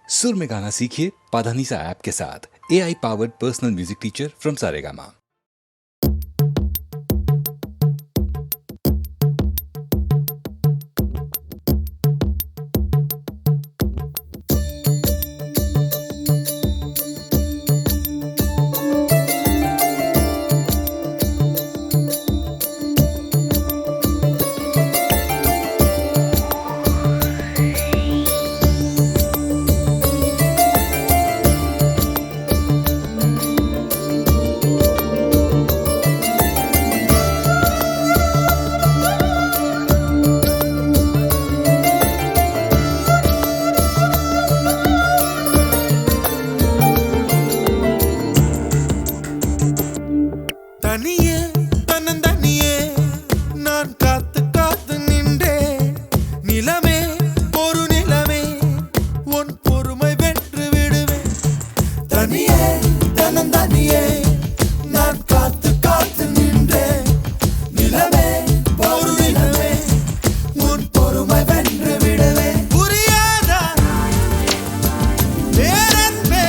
सुर में गाना सीखिए पाधानीसा ऐप के साथ। AI powered personal music teacher from Saregama. தனியே தன்னந்தனியே நான் காத்து காத்து நின்றே நிலமே ஒரு நிலமே உன் பொறுமை வென்று விடுவேன். தனியே தன்னந்தனியே நான் காத்து காத்து நின்றே நிலமே ஒரு நிலமே உன் பொறுமை வென்று விடுவேன். புரியாதா பேரன்பே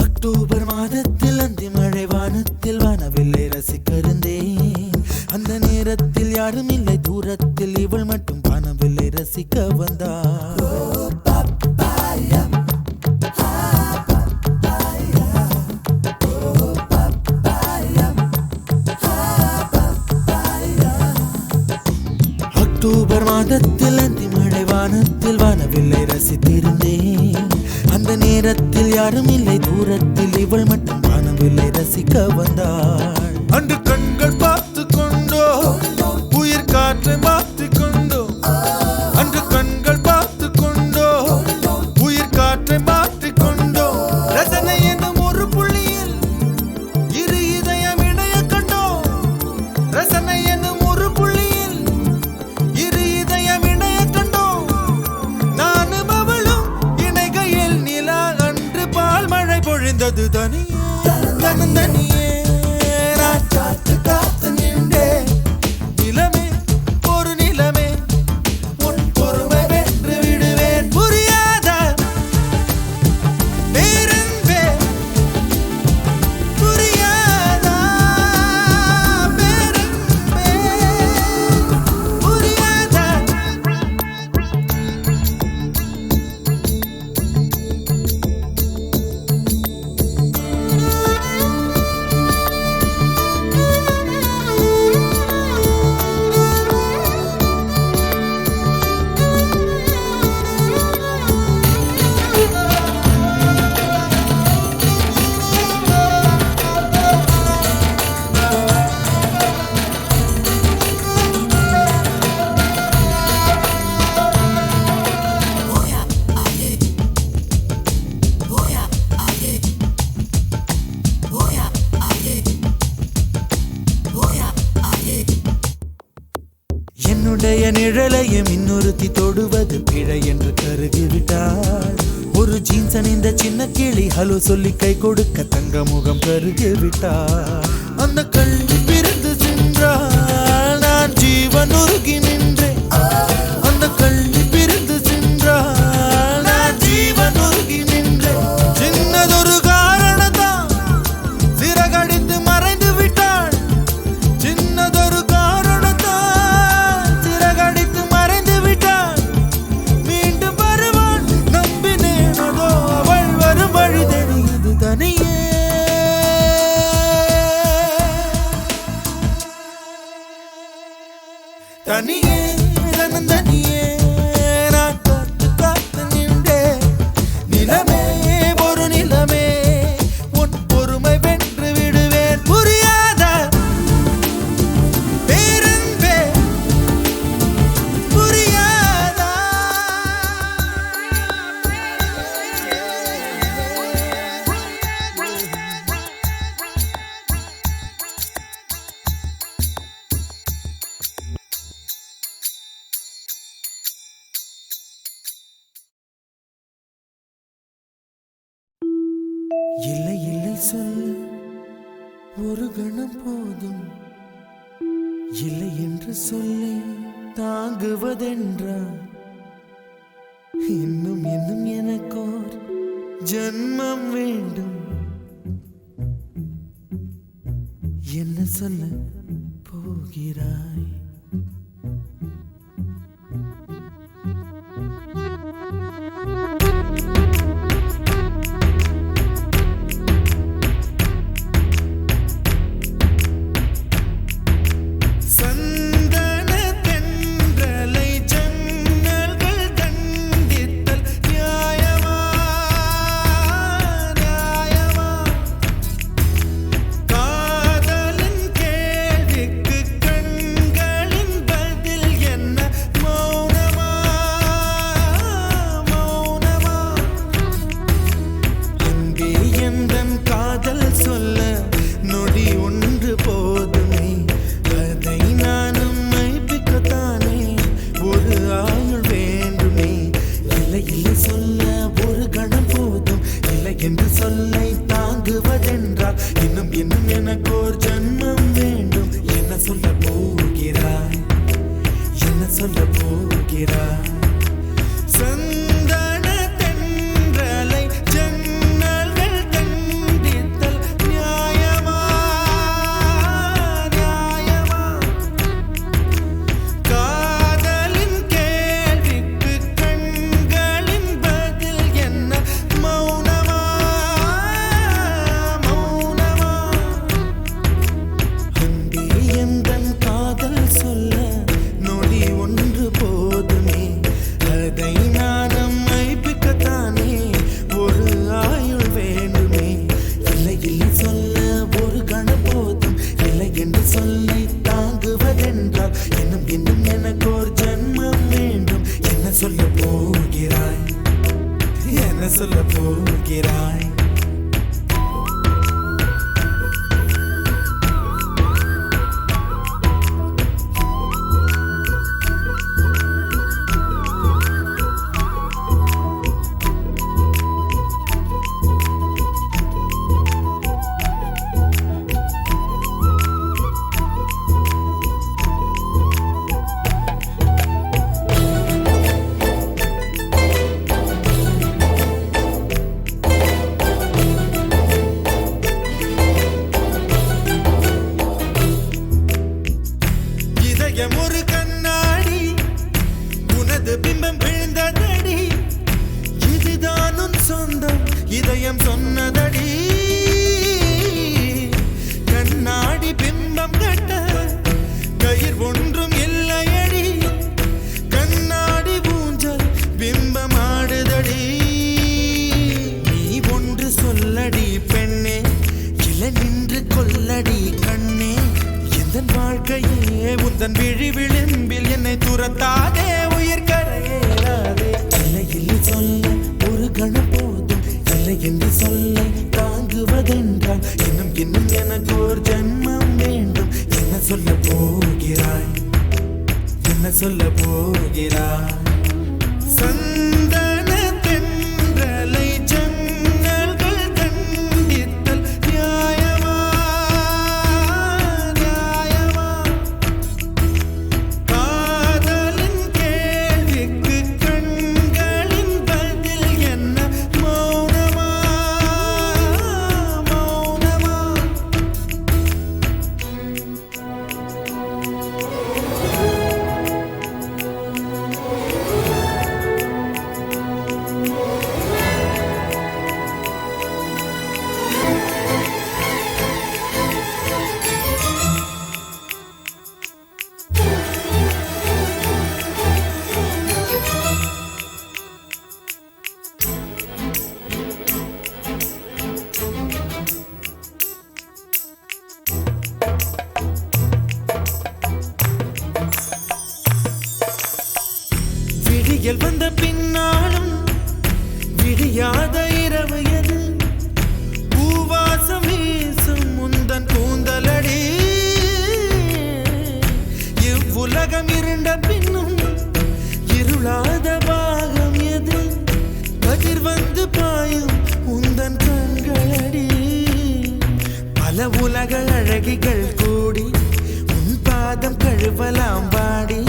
அக்டோபர் மாதத்தில் அந்தி மழை வானத்தில் வானவில்லை ரசிக்கிறந்தேன். அந்த நேரத்தில் யாரும் இல்லை தூரத்தில் இவள் மட்டும் வானவில்லை ரசிக்க வந்தாள். அக்டோபர் மாதத்தில் அந்தி மழை வானத்தில் வானவில்லை ரசித்திருந்தேன். அந்த நேரத்தில் யாரும் இல்லை தூரத்தில் இவள் மட்டும் வானவில்லை ரசிக்க வந்தாள். அன்று கண்கள் பார்த்து கொண்டோ உயிர் காற்றை மாற்றிக் கொண்டோ. அன்று கண்கள் பார்த்து கொண்டோ உயிர் காற்றை மாற்றிக் கொண்டோ. ரசனை என்னும் ஒரு புள்ளியில் இரு இதயம் இணைய கண்டோ. ரசனை என்னும் ஒரு புள்ளியில் இரு இதயம் இணைய கண்டோ. நானும் அவளும் இணைகையில் நிலா அன்று பால் மழை பொழிந்தது. தனியே தனியே நான் காத்து காத்து நின்றே நிலமே ஒரு நிலமே உன் பொறுமை வென்று விடுவேன். புரியாதா பேரன்பே புரியாதா பேரன்பே புரியாதா. என்னுடைய நிழலையும் இன்னொருத்தி தொடுவது பிழை என்று கருகிவிட்டாள். ஒரு ஜீன்ஸ் அணிந்த சின்ன கிளி ஹலோ சொல்லி கை கொடுக்க தங்க முகம் கருகிவிட்டாள். அந்த கல்வி பிரிந்து சென்றாள் நான் ஜீவன் உருகி நின்றேன். அந்த கல்வி பிரிந்து சென்றாள் நான் ஜீவன் உருகி நின்றேன். சின்னதொரு காரணத்தான் சிறகடித்து மறைந்து விட்டாள். சின்னதொரு காரணத்தான் சிறகடித்து மறைந்து விட்டாள். மீண்டும் வருவாள் நம்பினேன் அதோ அவள் வரும் வழி தெரியுது. தனியே தனியே தனியே இல்லை இல்லை சொல்ல ஒரு கணம் போதும், இல்லை என்று சொல்லி தாங்குவதென்றா இன்னும் இன்னும் எனக்கோர் ஜன்மம் வேண்டும். என்ன சொல்ல போகிறாய்? இன்னும் இன்னும் எனக்கு ஒரு ஜன்மம் வேண்டும். என்ன சொல்ல போகிறாய்? என்ன சொல்ல போகிறாய்? சந்தன தென்றலை ஜன்னல்கள் தண்டித்தல் நியாயமா நியாயமா? காதலின் கேள்விக்கு கண்களின் பதில் என்ன மௌனமா மௌனமா? அன்பே எந்தன் காதல் சொல்ல நொடி ஒன்று போதுமே, அதை நானும் மைப்பிக்கத்தானே ஒரு ஆயுள் வேண்டுமே. இல்லை இல்லை சொல்ல ஒரு கணம் போதும், இல்லை என்று சொல்லை தாங்குவதென்றால் இன்னும் இன்னும் எனக்கு ஒரு ஜன்மம் வேண்டும். என்ன சொல்ல போகிறாய்? என்ன சொல்ல போகிறாய்? ஒரு கண்ணாடி உனது பிம்பம் விழுந்ததடி, இதுதான் உன் சொந்தம் இதயம் சொன்னதடி. கண்ணாடி பிம்பம் கட்ட கயிர் ஒன்றும் இல்லையடி, கண்ணாடி ஊஞ்சல் பிம்பம் ஆடுதடி. நீ ஒன்று சொல்லடி பெண்ணே, இலை நின்று கொல்லடி கண்ணே. எந்தன் வாழ்க்கையே உந்தன் விழி விளிம்பில் என்னை துரத்தாதே, உயிர் கரையேறாதே. இல்லை இல்லை சொல்ல ஒரு கணம் போதும், இல்லை என்று சொல்ல தாங்குவதென்றால் இன்னும் இன்னும் எனக்கு ஒரு ஜன்மம் வேண்டும். என்ன சொல்ல போகிறாய்? என்ன சொல்ல போகிறாய்? சந்தன தென்றலை ஜன்னல்கள் தண்டித்தல் நியாயமா நியாயமா? காதலின் கேள்விக்கு கண்களின் பதில் என்ன மௌனமா மௌனமா? விடியல் வந்த பின்னாலும் விடியாத இரவு எது? பூவாசம் வீசும் முந்தன் கூந்தலடி. இவ்வுலகம் இருண்ட பின்னும் இருளாத பாகம் எது? கதிர் வந்து பாயும் உந்தன் கண்களடி. அழகிகள் கூடி உன் பாதம் கழுவலாம் வாடி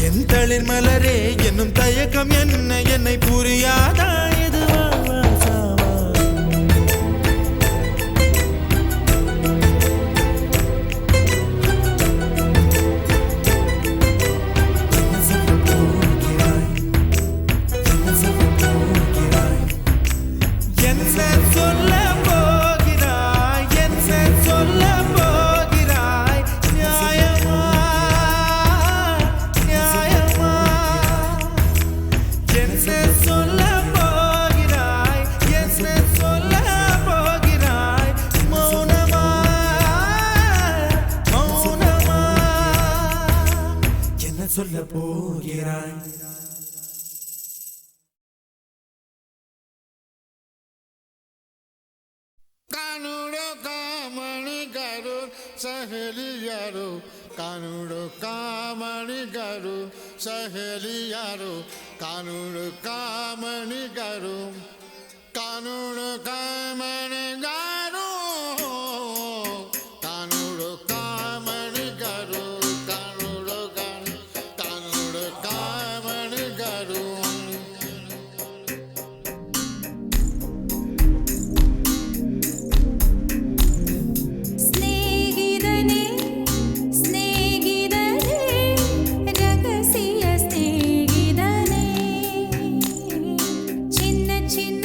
என் தளிர் மலரே என்னும் தயக்கம் என்ன என்னை புரியாதா இதுவா வாசாவா என்ன சொல்ல போகிறாய் என்ன சொல்ல போகிறாய் நியாயமா நியாயமா என்ன சொல்ல போகிறாய் என்ன சொல்ல போகிறாய் மௌனமா மௌனமா என்ன சொல்ல போகிறாய் कानूडो कामणी करो सहेली यारो कानूडो कामणी करो सहेली यारो कानूडो कामणी करो कानूडो कामणी करो कानूडो कामणी करो कानूडो कानूडो कामणी करो स्नेहितने स्नेहितने रगसिय स्नेहितने चिन्न चिन्न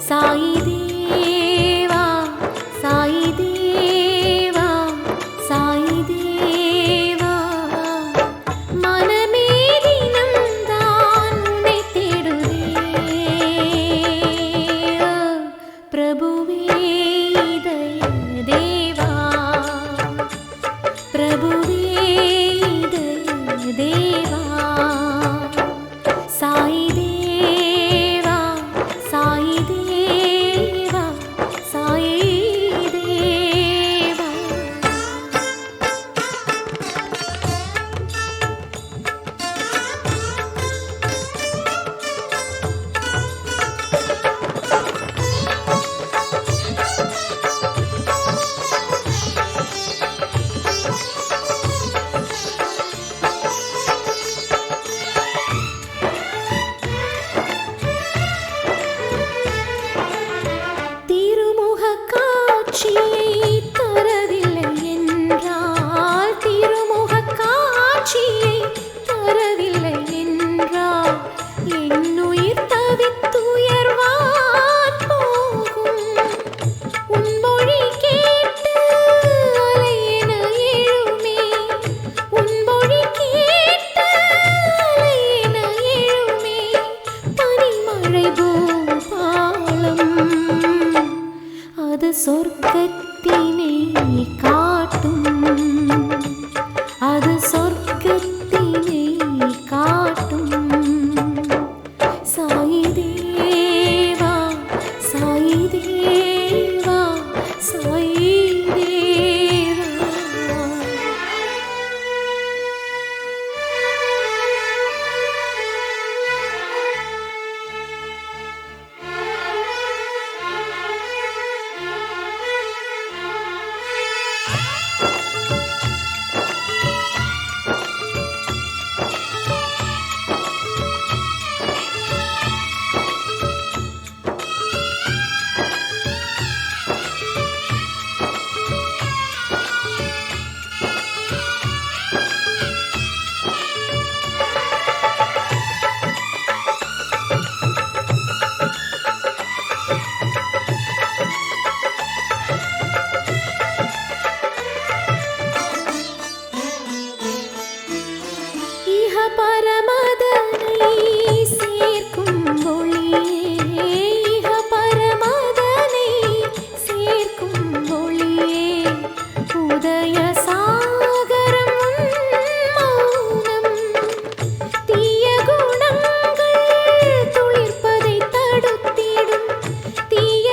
சாயி தேவா சாயி தேவா சாயி தேவா மனமே தினம்தான் உன்னை தேடுதே பிரபுவே இதய தேவா பிரபுவே இதய தேவா சாயி தேவா சாயி தேவா சாயி தேவா திருமுகக் காட்சியை தரவில்லை என்றால் திருமுகக் காட்சியை தரவில்லை என்றால் என்னுயிர் தவித்துயர்வான் போகும் உன் மொழி கேட்டு அலையென எழுமே உன் மொழி கேட்டு அலையென எழுமே பனிமழை பூபாலம் அது சொர்க்கத்தினை காட்டும் அது சொர்க்கத்தினை காட்டும் சாயி தேவா சாயி தேவா சாயி தேவா இஹ பரமதனை சேர்க்கும் ஒளியே இஹ பரமதனை சேர்க்கும் ஒளியே உதய சாகரம் மௌனம் தீய குணங்கள் துளிர்ப்பதை தடுத்திடும் தீய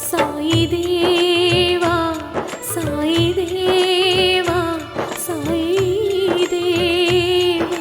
சாயி தேவா சாயி தேவா சாயி தேவா.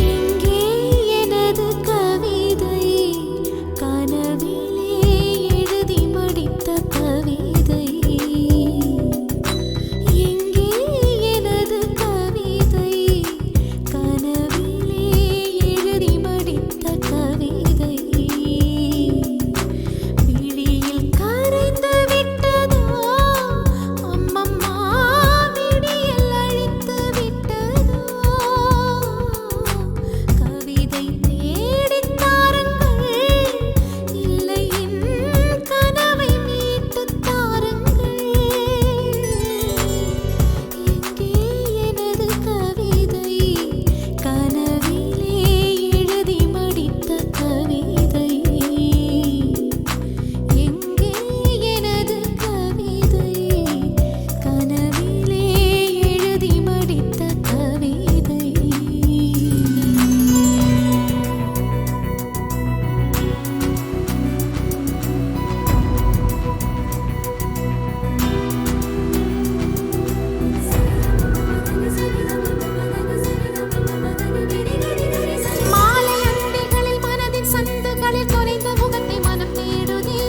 எங்கே எனது கவிதை கனவிலே எழுதி மடித்த கவிதை. எங்கே எனது கவிதை கனவிலே எழுதி மடித்த கவிதை. விழியில் கரைந்து விட்டதோ அம்மம்மா, விடியல் அழித்து விட்டதோ. கவிதை தேடித் தாருங்கள், இல்லை என் கனவை மீட்டுத் தாருங்கள். எங்கே எனது கவிதை கனவிலே எழுதி மடித்த கவிதை. எங்கே எனது கவிதை கனவிலே எழுதி மடித்த கவிதை. மாலை அந்திகளில் மனதின் சந்துகளில் தொலைந்த முகத்தை மனம் தேடுதே.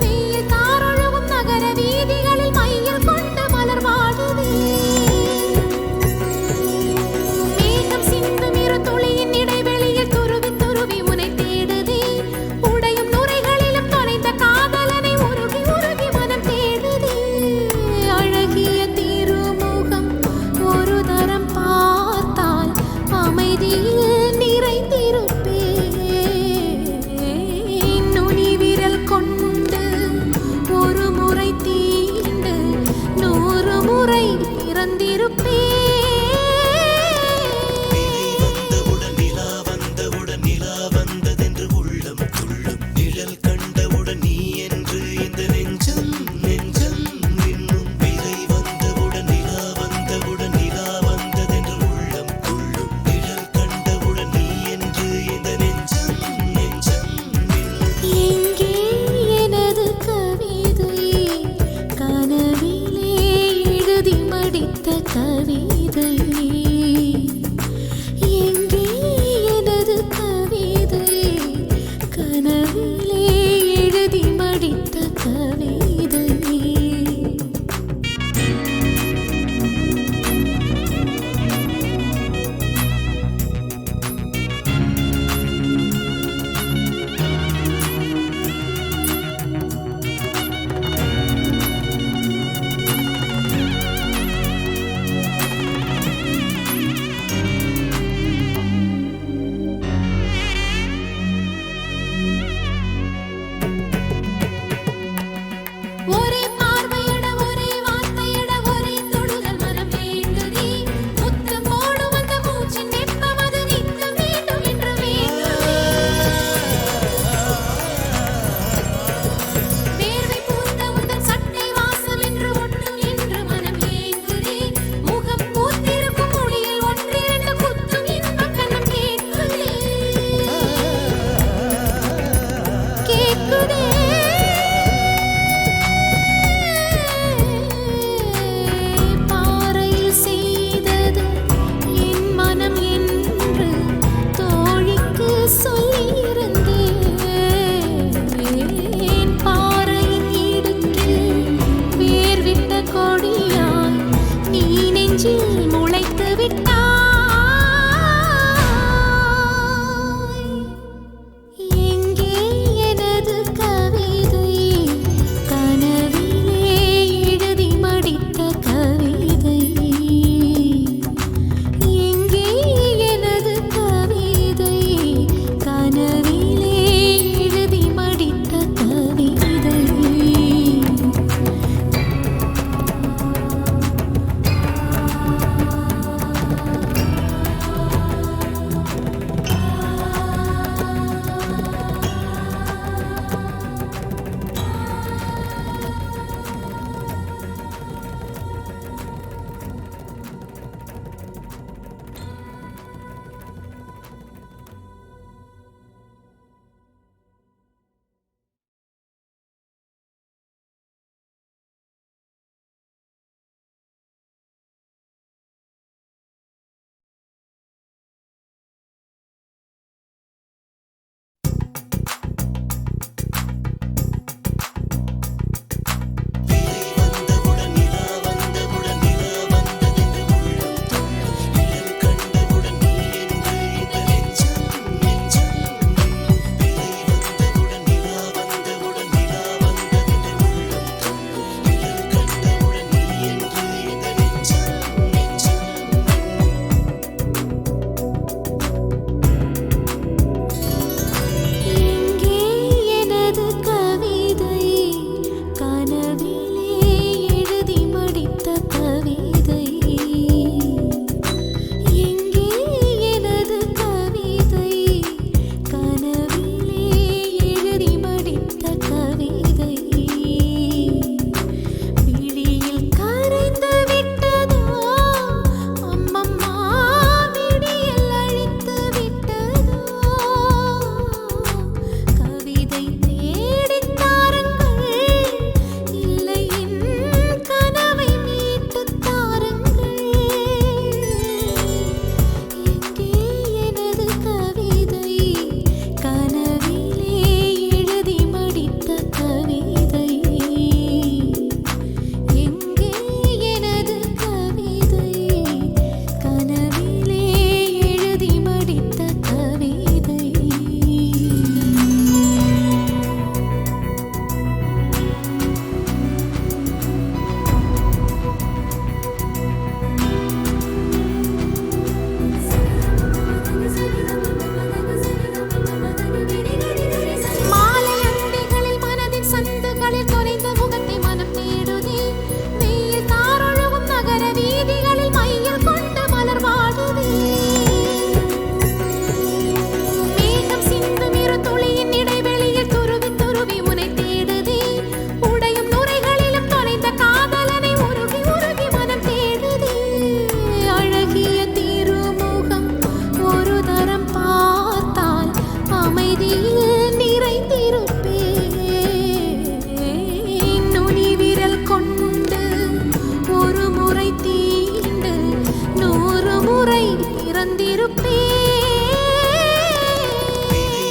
வெயில் தாரொழுகும் நகர வீதிகளில் மையல் கொண்ட மலர் வாடுதே. மேகம் சிந்தும் இரு துளியின் இடைவெளியில் துருவி துருவி உனை தேடுதே. உடையும் நுரைகளிலும் தொலைந்த காதலனை உருகி உருகி மனம் தேடுதே. அழகிய திருமுகம் ஒரு தரம் பார்த்தால் அமைதியில் நிறைந்திருப்பேன். நுனி விரல் கொண்டு ஒரு முறை தீண்டு 100 முறை பிறந்திருப்பேன். நிலா வந்தவுடன் நிலா வந்ததென்று உள்ளம் துள்ளும். நிழல் கண்ட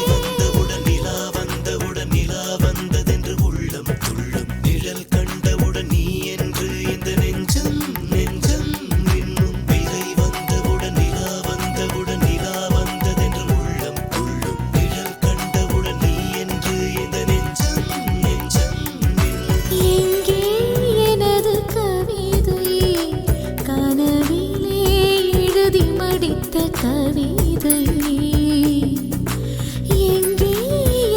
வந்தவுடன் நிலா வந்தவுடன் நிலா வந்ததென்று உள்ளம் துள்ளும் நிழல் கண்டவுடன் நீ என்று இந்த நெஞ்சம் நெஞ்சம் இன்னும் பிறை வந்தவுடன் நிலா வந்தவுடன் நிலா வந்ததென்று உள்ளம் துள்ளும் நிழல் கண்டவுடன் நீ என்று இந்த நெஞ்சம் நெஞ்சம் இன்னும் எங்கே எனது கவிதை கனவிலே எழுதி மடித்த கவிதை எங்கே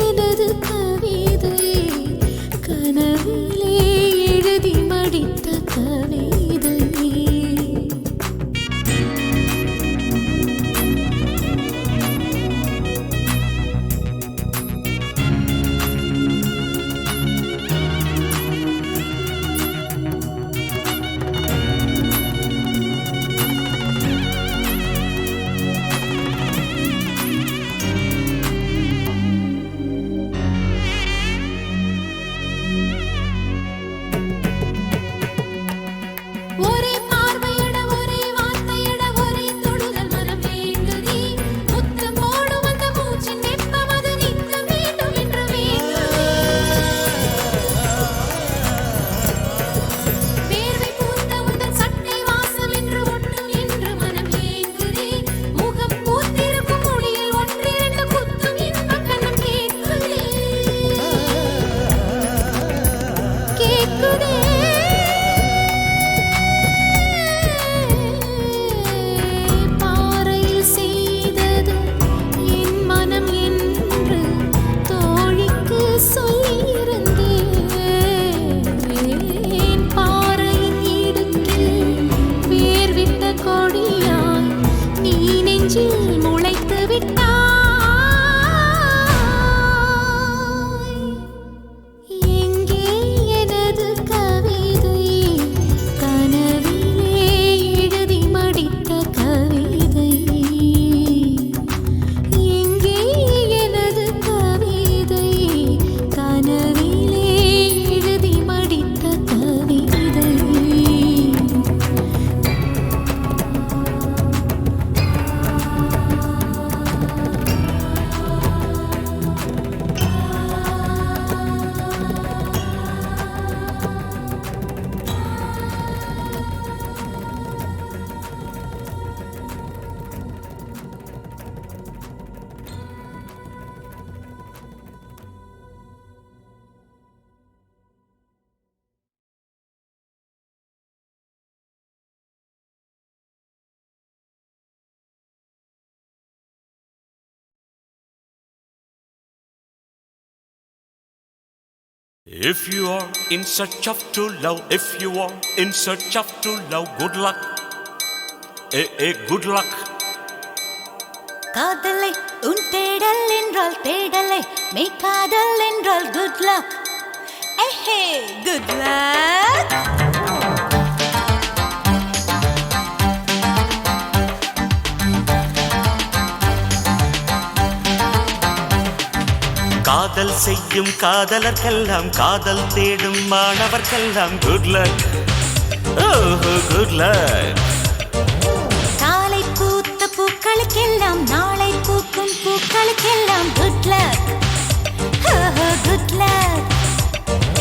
எனது கவிதை கனவிலே எழுதி மடித்த கவிதை ஒரே பார்வையட ஒரே வார்த்தையட ஒரே தொடுதல் மனம் வேண்டுதே முத்தம் போடும் அந்த மூச்சின் வெப்பம் அது நிற்க வேண்டும் என்று வேண்டுதே வேர்வை பூத்த உந்தன் சட்டை வாசம் என்று ஒட்டும் என்று மனம் ஏங்குதே முகம் பூத்திருக்கும் மொழியில் ஒன்றிரண்டு குத்தும் இன்பக் கணம் கேட்குதே கேட்குதே பாறையில் செய்தது என் மனம் என்று தோழிக்கு சொல்லியிருந்தேன் பாறையின் இடுக்கில் வேர்விட்ட கொடியாய் நீ நெஞ்சில் முளைத்து விட்டாய் எங்கே எனது கவிதை கனவிலே எழுதி மடித்த கவிதை எங்கே எனது கவிதை கனவிலே எழுதி மடித்த கவிதை If you are in search of true love, if you are in search of true love, good luck. Good luck. காதலை உன் தேடல் என்றால் தேடலை மெய் காதல் என்றால் குட் லக் ஏஹே குட் லக் காதல் செய்யும் காதலர்க்கெல்லாம் காதல் தேடும் மாணவர்க்கெல்லாம் குட் லக். ஓஹோ குட் லக். காலை பூத்த பூக்களுக்கெல்லாம் நாளை பூக்கும் பூக்களுக்கெல்லாம் குட் லக் குட் லக்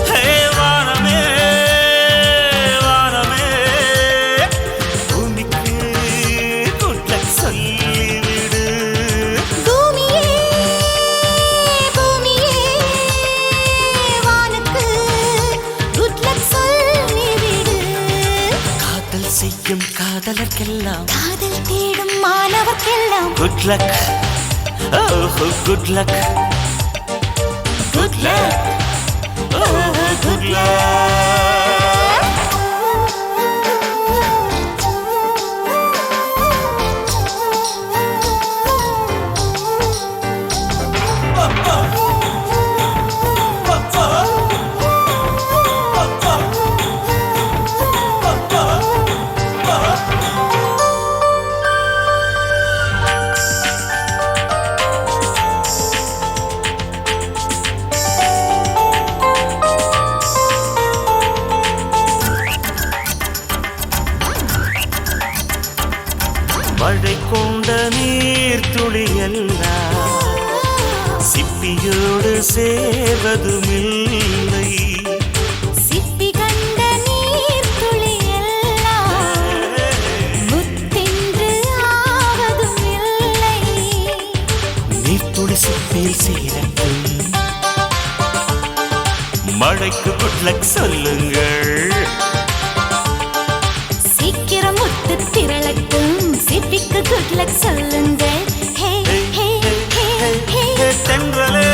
ஹே வானமே வானமே பூமிக்கு குட் லக் சொல்லிவிடு. பூமியே பூமியே வானுக்கு குட் லக் சொல்லிவிடு காதல் செய்யும் காதலர்க்கெல்லாம் காதல் தேடும் மாணவர்க்கெல்லாம் குட் லக். ஓஹோ குட் லக். Good luck. ஓஹோ குட் லக். கொண்ட நீர் துளியெல்லாம் சிப்பியோடு சேர்வதுமில்லை. சிப்பி கண்ட நீர் துளியெல்லாம் முத்தென்று ஆவதும் இல்லை. நீர்த்துளி சிப்பியில் சேரட்டும், மழைக்கு குட் லக் சொல்லுங்கள். சீக்கிரம் முத்து திரளட்டும், சிப்பிக்கு குட் லக் சொல்லுங்கள். ஹே ஹே ஹே ஹே தென்றலே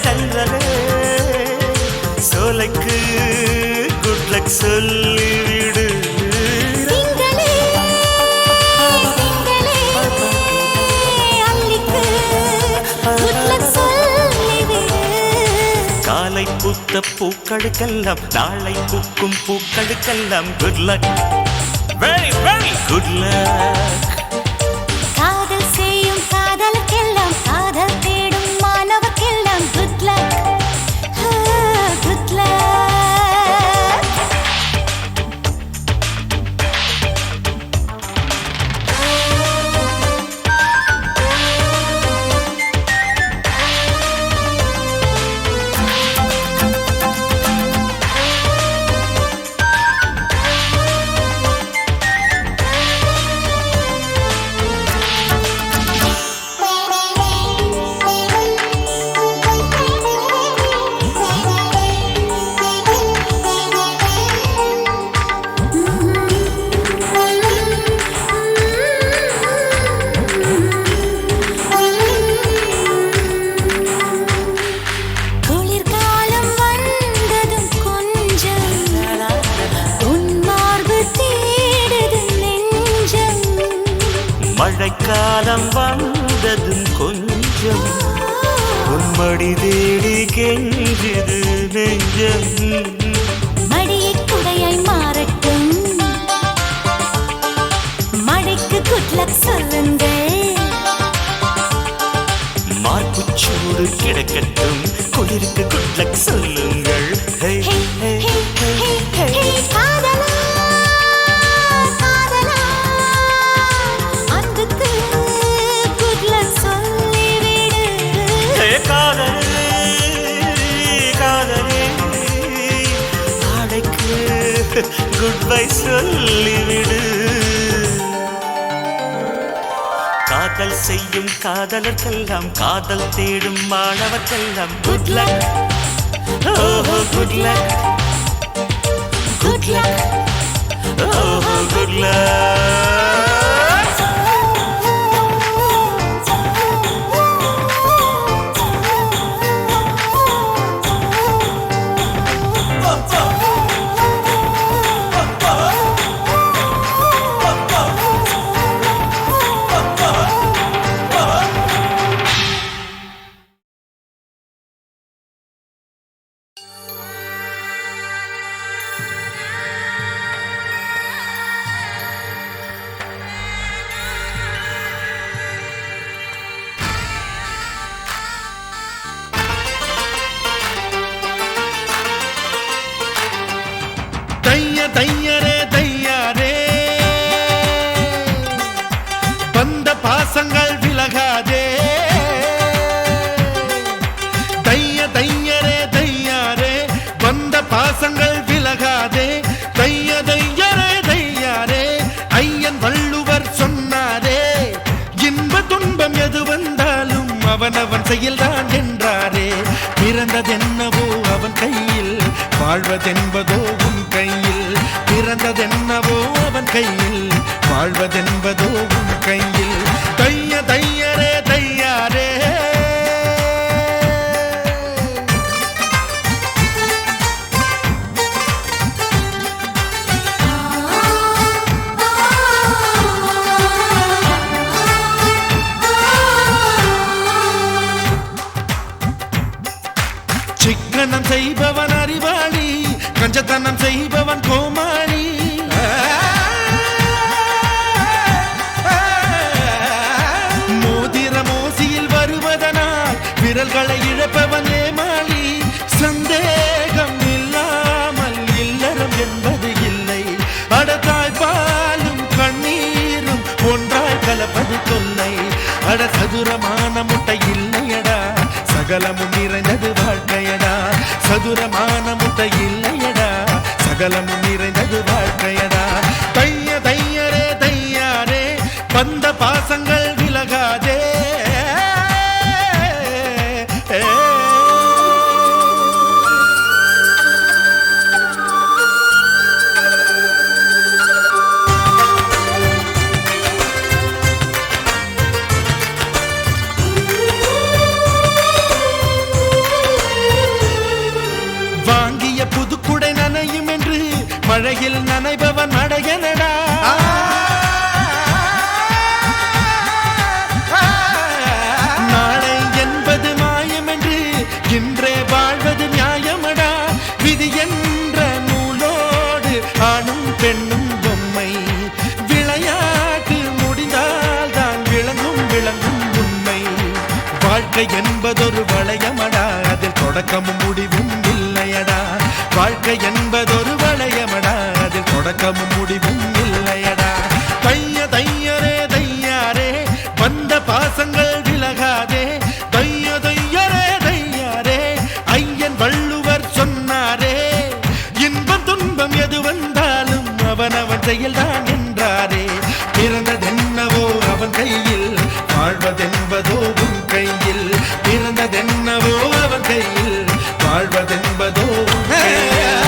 தென்றலே சோலைக்கு குட் லக் சொல்லிவிடு. திங்களே திங்களே அல்லிக்கு குட் லக் சொல்லிவிடு. காலை பூத்த பூக்களுக்கெல்லாம் நாளை பூக்கும் பூக்களுக்கெல்லாம் good luck, very very good luck. காதல் செய்யும் காதலுக்கெல்லாம் காதல் தேடும் மாணவர்க்கெல்லாம் குட் லக் குட் லக். குளிர்காலம் வந்ததும் கொஞ்சம் உன் மார்பு தேடுது நெஞ்சம். மழைக்காலம் வந்ததும் கொஞ்சம் உன்மடி தேடி கெஞ்சுது நெஞ்சம். மடியை குடையாய் மாறட்டும், மழைக்கு குட் லக் சொல்லுங்கள். மார்புச்சூடு கிடக்கட்டும், குளிருக்கு குட் லக் சொல்லுங்கள். ஹே ஹே ஹே ஹே ஹே ஹே காதலா காதலா அன்புக்கு குட் லக் சொல்லிவிடு. ஹே காதலே காதலே ஆடைக்கு குட் பை சொல்லிவிடு. காதல் செய்யும் காதலர்க்கெல்லாம் காதல் தேடும் மாணவர்க்கெல்லாம் குட் லக், ஓஹோ குட் லக், குட் லக், ஓஹோ குட் லக். தையரே தையாரே வந்த பாசங்கள் விலகாதே. தையரே தையாரே வந்த பாசங்கள் விலகாதே. தையரே தையாரே ஐயன் வள்ளுவர் சொன்னாரே, இன்ப துன்பம் எது வந்தாலும் அவனவன் செயல்தான் என்றாரே. பிறந்ததென்னவோ அவன் கையில், வாழ்வதென்பதோ உன் கையில். பிறந்ததென்னவோ அவன் கையில், வாழ்வதென்பதோ உன் கையில். தையரே தையாரே சிக்கனம் செய்பவன் அறிவாளி, கஞ்சத்தனம் செய்பவன் கோமாளி. மோதிர மோசியில் வருவதனால் விரல்களை இழப்பவன் ஏமாளி. சந்தேகம் இல்லாமல் இல்லறம் என்பது இல்லை. அடத்தாய் பாலும் கண்ணீரும் ஒன்றாய் வளர்ப்பது தொல்லை. அட சதுரமான முட்டை இல்லையடா, சகலமும் நிறைந்தது வாழ்க்கையடா. சதுரமான முட்டை இல்லையடா, சகலமும் நிறைந்தது வாழ்க்கையடா. தைய தையரே தையாரே, வந்த பாசங்கள் விலகாதே. வாங்கிய புதுக்குடை நனையும் என்று மழையில் நனைபவன் அடையனடா. நாளை என்பது மாயம் என்று இன்றே வாழ்வது நியாயமடா. விதி என்ற நூலோடு ஆணும் பெண்ணும் பொம்மை, விளையாட்டு முடிந்தால் தான் விளங்கும் விளங்கும் உண்மை. வாழ்க்கை என்பதொரு வளையமடா, அதில் தொடக்கமும் முடிவும் இல்லையடா. வாழ்க்கை என்பதொரு வளையமடா, அதில் தொடக்கமும் முடிவும் இல்லையடா. தைய தையரே தையாரே, வந்த பாசங்கள் விலகாதே. தைய தையரே தையாரே, ஐயன் வள்ளுவர் சொன்னாரே, இன்பம் துன்பம் எது வந்தாலும் அவனவன் செயல்தான் என்றாரே. பிறந்ததென்னவோ அவன் கையில், வாழ்வதென்பதோ உன் கையில். பிறந்ததென்னவோ அவன் கையில், வாழ்வதென்பதோ உன் கையில்.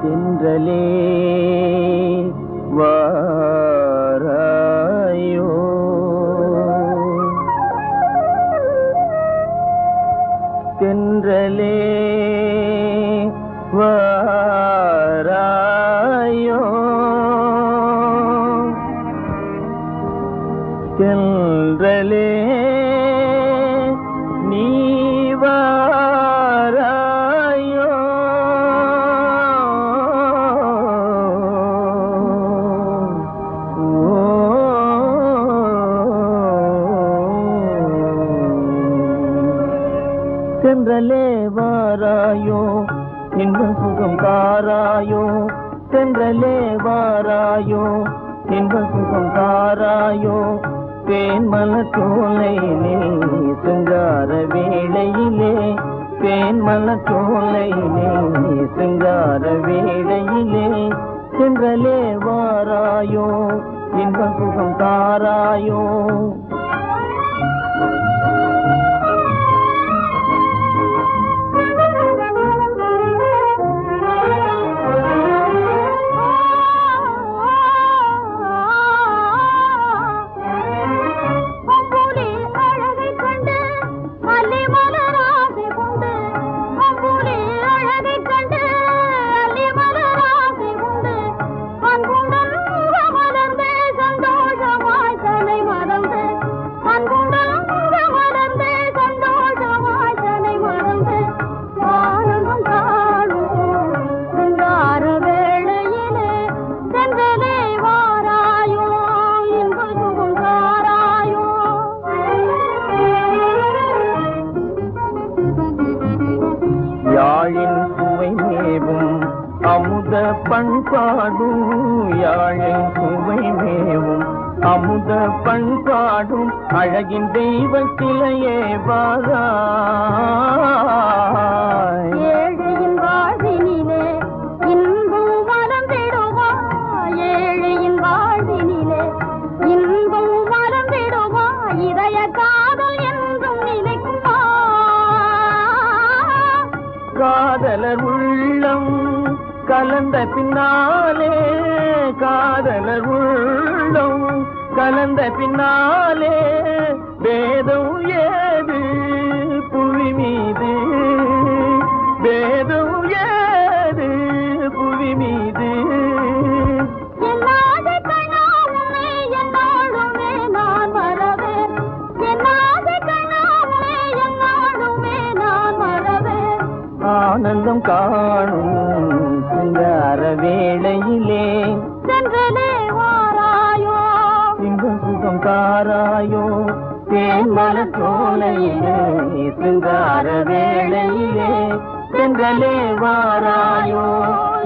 தென்றலே வாராயோ, தென்றலே வாராயோ, தென்றலே நீ வாராயோ. தென்றலே வாராயோ, இன்ப சுகம் தாராயோ. தென்றலே வாராயோ, இன்ப சுகம் தாராயோ. தேன்மலர் சோலையிலே சிங்கார வேளையிலே, தேன்மலர் சோலையிலே சிங்கார வேளையிலே. தென்றலே வாராயோ, இன்ப சுகம் தாராயோ. யாழின் சுவை மேவும் அமுத பண்பாடும், யாழின் சுவை மேவும் அமுத பண்பாடும், அழகின் தெய்வ சிலையே வாராய். ஏழையின் வாழ்வினிலே இன்பம் வளர்ந்திடுவா, ஏழையின் வாழ்வினிலே இன்பம் வளர்ந்திடுவா. இதய காதல் என்றும் நிலைக்குமா, காதலர் உள்ளம் கலந்த பின்னாலே, காதலர் உள்ளம் கலந்த பின்னாலே. வேதம் ஏது புவி மீது, வேதம் ஏது புவி மீது. எல்லாத கண்ணா உன்னை சுகம் காணும் சிங்கார வேளையிலே சென்றலே வாராயோ இன்ப சுகம் காராயோ தேன்மல சோலையிலே சிங்கார வேளையிலே சென்றலே வாராயோ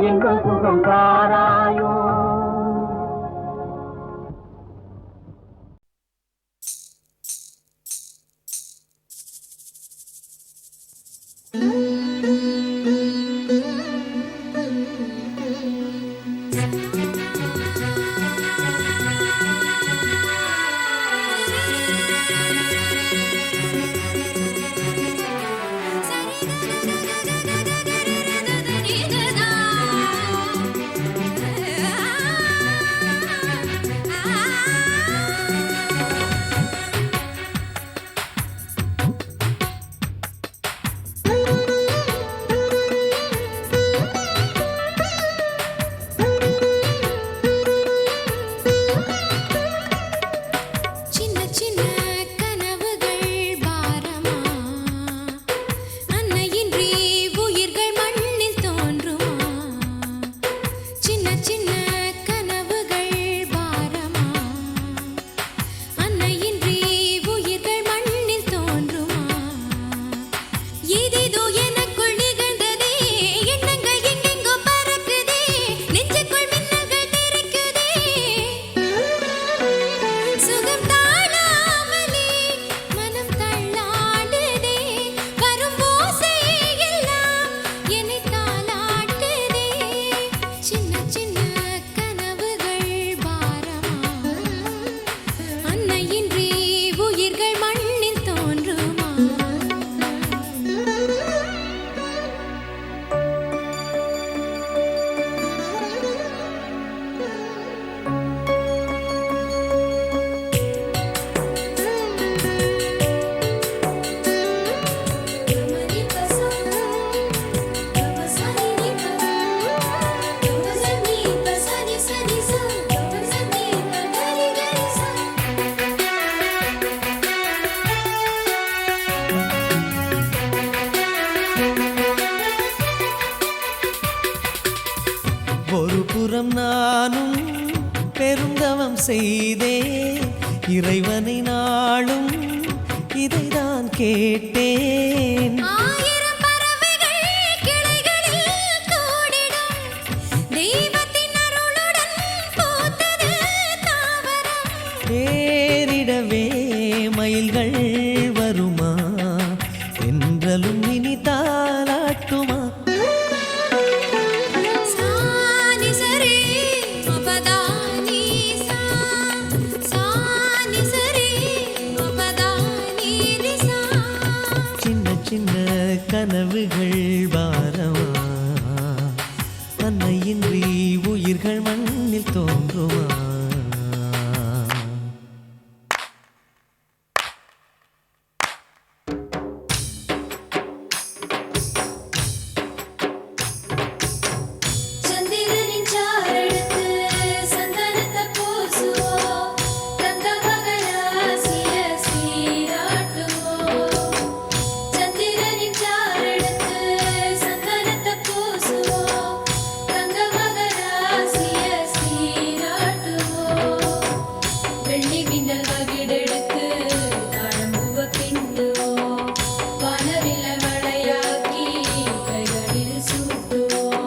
இன்ப சுகம் காராயோ. சின்ன சின்ன கனவுகள் பாரமா அன்னையின்றி உயிர்கள் மண்ணில் தோன்றுமா சின்ன சின்ன கனவுகள் பாரமா அன்னையின்றி உயிர்கள் மண்ணில் தோன்றுமா ஏதேதோ எனக்குள் நிகழ்ந்ததே எண்ணங்கள் எங்கெங்கோ பறக்குதே நெஞ்சுக்குள் மின்னல்கள் தெரிக்குதே சுகம் தாழாமலே மனம் தள்ளாடுதே வரும் ஓசை எல்லாம் என்னை தாளாட்டுதே சின்ன சின்ன கனவுகள் பாரமா அன்னையின்றி உயிர்கள் மண்ணில் தோன்றுமா. ஒரு புறம் நானும் பெருந்தவம் செய்தே இறைவனை நாளும் இதைதான் கேட்டேன். ஆயிரம் பறவைகள் கிளைகளில் கூடிடும் தெய்வத்தின் அருளுடன் பூத்தது தாவரம். ஏறிடவே மயில்கள் வருமா என்றலும் இனி தாலாட்டுமா சானி சரி மபதானி சா சானி சரி மபதானி ரிசா. சின்ன சின்ன கனவுகள் பாரமா அன்னையின்றி உயிர்கள் மண்ணில் தோன்றுமா. சந்திரனின் சாரெடுத்து சந்தனத்தை பூசுவோம் தங்க மகராசிய சீராட்டுவோம். சந்திரனின் சாரெடுத்து சந்தனத்தை பூசுவோம் தங்க மகராசிய சீராட்டுவோம். வெள்ளி மின்னல் வகிடெடுத்து தாழம்பூவ பின்னுவோம் வானவில்ல மழையாக்கி கைகளில் சூட்டுவோம்.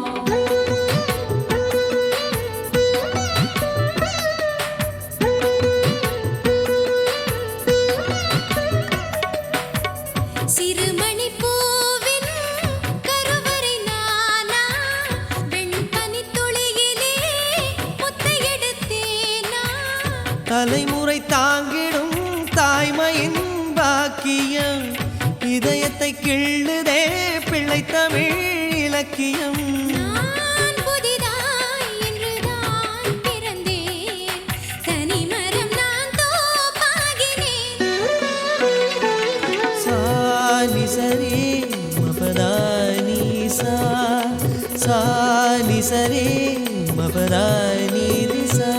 சிறுமணி பூவின் கருவறை நானா வெண்பனி துளியிலே முத்தை எடுத்தேனா. தலைமுறை தாங்கிடும் தாய்மையின் பாக்கியம் இதயத்தை கிள்ளுதே பிள்ளை தமிழ் இலக்கியம். நான் புதிதாய் இன்றுதான் பிறந்தேன் தனிமரம் நான் தோப்பாகினேன். சானி சரி மபதானி சா சானி சரி மபதானி ரிசா.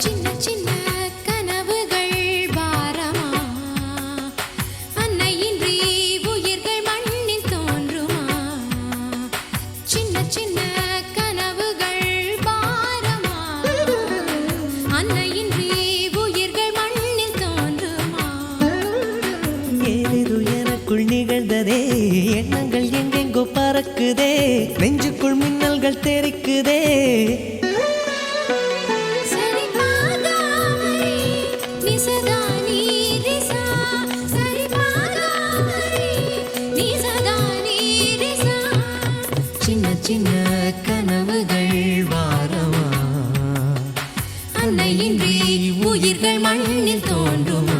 சின்ன சின்ன கனவுகள் பாரமா அன்னையின்றி உயிர்கள் மண்ணில் தோன்றுமா. பறக்குதே நெஞ்சுக்குள் மின்னல்கள் தெரிக்குதே சரி பாகாமரி நிசதா நீரிசா சரி பாகாமரி நிசதா நீரிசா சின்ன சின்ன கனவுகள் வாரமா அன்னையின்றி உயிர்கள் மண்ணில் தோன்றுமா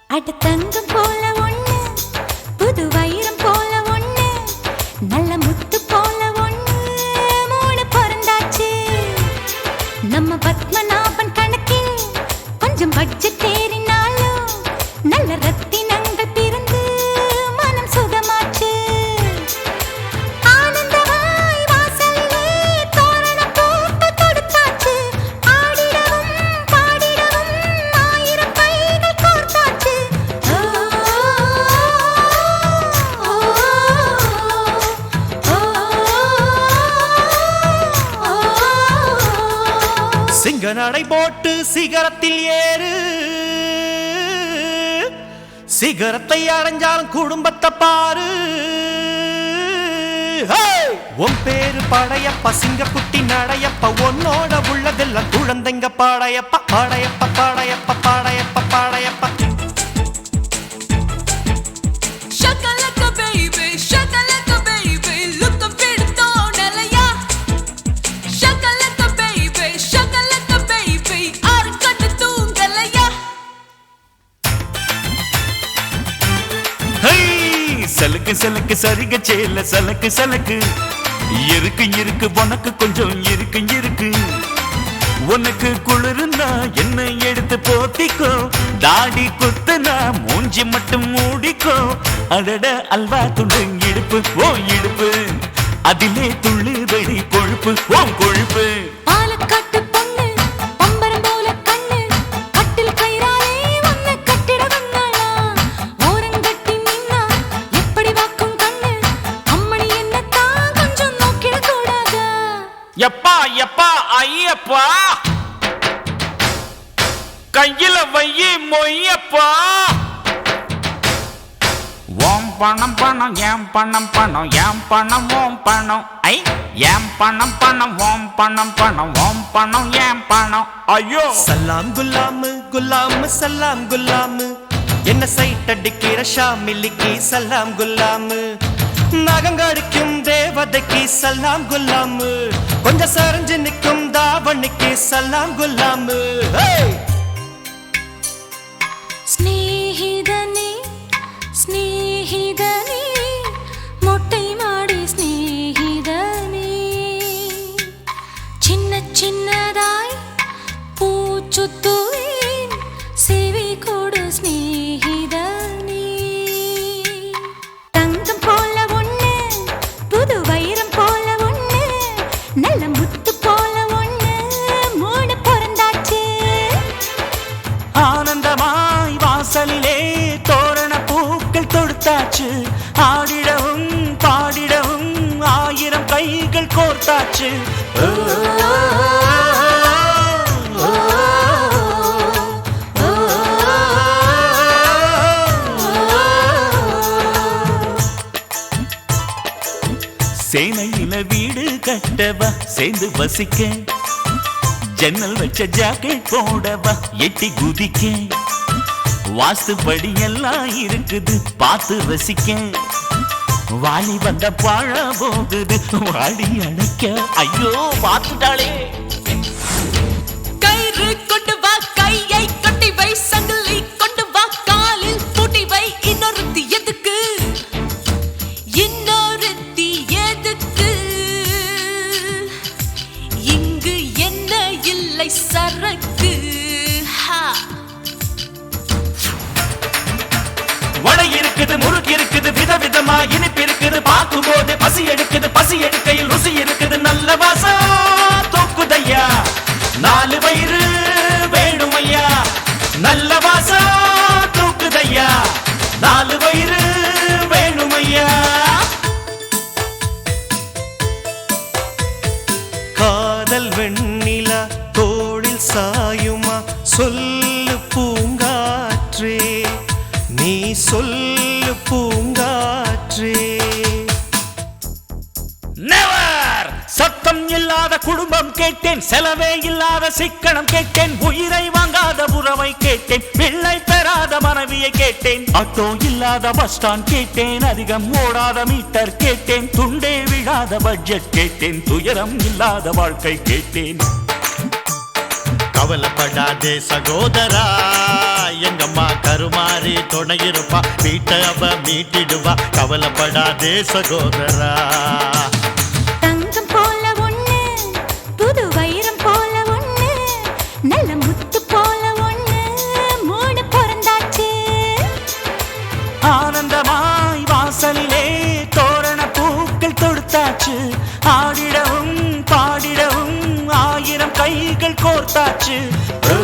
அட தங்கம் போல ஒண்ணு புது வைரம் போல ஒண்ணு நல்ல முத்து போல ஒண்ணு மூணு பிறந்தாச்சு நம்ம பத்மநாபன் கணக்கில் கொஞ்சம் பட்ஜெட் தேறினாலும் நல்ல ரத்தினங்கள் பிறந்து மனம் சுகமாச்சு ஆனந்தமாய் வாசலிலே தோரணம் போட்டு தொடுத்தாச்சு ஆடிடவும் பாடிடவும் ஆயிரம் கைகள் கோர்த்தாச்சு சிங்க நடை போட்டு சிகரத்தில் ஏறு சிகரத்தை அடைஞ்சாலும் குடும்பத்தை பாரு உன் பேரு படையப்ப சிங்க குட்டி நடையப்ப உன்னோட உள்ளதெல்லாம் குழந்தைங்க பாடையப்ப பாடையப்ப பாடையப்ப பாடையப்ப பாடையப்ப Shakalaka baby, shakalaka baby, look a bit tonalaya. Shakalaka baby, arkattu tungalaya. ஹை சலக்கு சலக்கு சரிக சேல சலக்கு சலக்கு இருக்கு இருக்கு உனக்கு கொஞ்சம் இருக்கு இருக்கு உனக்கு குளிருந்தா என்னை எடுத்து போத்திக்கோ தாடி குத்துனா மூஞ்சி மட்டும் மூடிக்கோ அடட அல்வா துண்டு இடுப்பு ஓ இடுப்பு அதிலே துள்ளுபடி கொழுப்பு ஓ கொழுப்பு பாலக்காட்டு பொண்ணு பம்பரம் போல கண்ணு கட்டில் கயிறாலே உன்னை கட்டிட வந்தாளா ஓரங்கட்டி நின்னா எப்படி வாக்கும் கண்ணு அம்மணி என்னத்தான் கொஞ்சம் நோக்கிட கூடாதா எப்பா எப்பா ஐயப்பா கையில வையி மொய்யப்பா ஓம் பணம் பணம் ஏம் பணம் பணம் ஏம் பணம் ஓம் பணம் ஐ ஏம் பணம் பணம் ஓம் பணம் பணம் ஓம் பணம் ஏம் பணம் ஐயோ சலாம் குல்லாமு குல்லாமு சலாம் குல்லாமு என்ன சைட் அடிக்கிற ஷாமிலிக்கு சலாம் குல்லாமு நகங்கடிக்கும் தேவதைக்கு சலாம் குல்லாமு கொஞ்சம் சரிஞ்சு நிற்கும் தாவணிக்கு சலாம் குல்லாமு ஸ்நேகிதனே ஸ்நேகிதனே மொட்டை மாடி ஸ்நேகிதனே சின்ன சின்னதாய் பூச்சுத்துவேன் சேவை கொடு ஸ்நேகிதனே தங்கம் போல ஒண்ணு புது வைரம் போல ஒண்ணு நல்ல முத்து போல ஒண்ணு மூணு பிறந்தாச்சு ஆனந்தமாய் வாசலிலே தோரண பூக்கள் தொடுத்தாச்சு ஆடிடவும் பாடிடவும் ஆயிரம் கைகள் கோர்த்தாச்சு சேனையில வீடு கட்டவா சேர்ந்து வசிக்க ஜன்னல் வச்ச ஜாக்கெட் போடவா எட்டி குதிக்க வாஸ்துபடி எல்லாம் இருக்குது பார்த்து ரசிக்க வாலி வந்த பாழ போகுது வாடி அணைக்க ஐயோ பார்த்துட்டாளே கயிறு கொண்டு வா கையை கட்டி வை சங்கிலி கொண்டு வா காலில் பூட்டி வை இன்னொருத்தி எதுக்கு இன்னொருத்தி எதுக்கு இங்கு என்ன இல்லை சரக்கு வடை இருக்குது முறுக்கு இருக்குது விதவிதமா இனிப்பு இருக்குது பாக்கு பார்க்கும் போது பசி எடுக்குது, பசி எடுக்கையில் ருசி இருக்குது, நல்ல வாசம் தூக்குதையா, 4 வயிறு வேணுமையா, நல்ல வாசம் தூக்குதையா, 4 வயிறு வேணுமையா. காதல் வெண்ணிலா தோளில் சாயுமா, சொல்லு பூங்காற்றே, நீ சொல்லு பூங்காற்றே. நெவர்! சத்தம் இல்லாத குடும்பம் கேட்டேன், செலவே இல்லாத சிக்கனம் கேட்டேன், உயிரை வாங்காத உறவை கேட்டேன், பிள்ளை பெறாத மனைவியை கேட்டேன், ஆட்டோ இல்லாத பஸ் ஸ்டாண்ட் கேட்டேன், அதிகம் ஓடாத மீட்டர் கேட்டேன், துண்டே விழாத பட்ஜெட் கேட்டேன், துயரம் இல்லாத வாழ்க்கை கேட்டேன். கவலைப்படாதே சகோதரா, எங்கம்மா கருமாறி துணை இருப்பா, வீட்டை அவ மீட்டிடுவா. கவலைப்படாதே சகோதரா. தங்கம் போல ஒண்ணு, புது வைரம் போல ஒண்ணு, நல்ல முத்து போல ஒண்ணு, 3 பிறந்தாச்சு. ஆனந்தமாய் வாசலிலே தோரண பூக்கள் தொடுத்தாச்சு, ஆடிடவும் பாடிடவும் 1000 கைகள் கோர்த்தாச்சு. ஓ